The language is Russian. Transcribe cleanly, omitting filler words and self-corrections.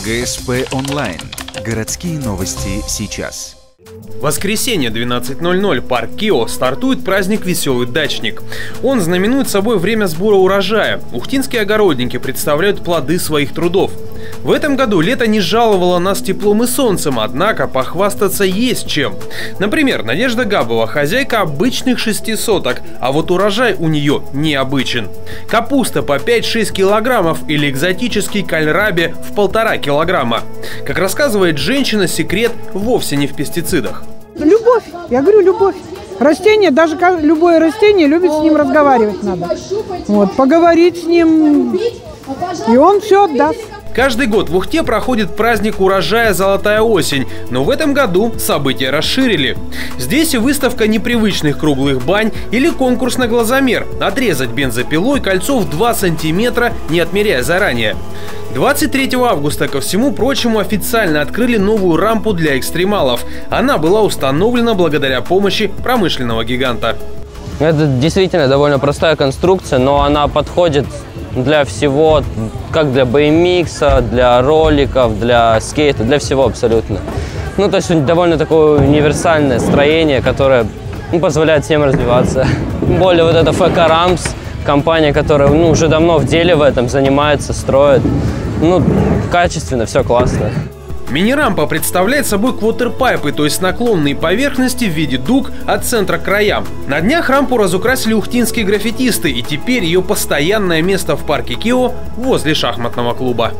ГСП онлайн. Городские новости сейчас. Воскресенье, 12:00, парк Кио, стартует праздник «Веселый дачник». Он знаменует собой время сбора урожая. Ухтинские огородники представляют плоды своих трудов. В этом году лето не жаловало нас теплом и солнцем, однако похвастаться есть чем. Например, Надежда Габова – хозяйка обычных 6 соток, а вот урожай у нее необычен. Капуста по 5-6 килограммов или экзотический кальраби в 1,5 килограмма. Как рассказывает женщина, секрет вовсе не в пестицидах. Любовь, я говорю, любовь. Растение, даже любое растение любит, с ним разговаривать надо. Вот, поговорить с ним, и он все отдаст. Каждый год в Ухте проходит праздник урожая «Золотая осень», но в этом году события расширили. Здесь и выставка непривычных круглых бань или конкурс на глазомер – отрезать бензопилой кольцо в 2 сантиметра, не отмеряя заранее. 23 августа, ко всему прочему, официально открыли новую рампу для экстремалов. Она была установлена благодаря помощи промышленного гиганта. Это действительно довольно простая конструкция, но она подходит для всего, как для BMX, для роликов, для скейта, для всего абсолютно. Ну, то есть довольно такое универсальное строение, которое позволяет всем развиваться. Тем более вот это ФК Рамс, компания, которая уже давно в деле в этом занимается, строит. Качественно, все классно. Мини-рампа представляет собой квотерпайпы, то есть наклонные поверхности в виде дуг от центра к краям. На днях рампу разукрасили ухтинские граффитисты, и теперь ее постоянное место в парке Кио возле шахматного клуба.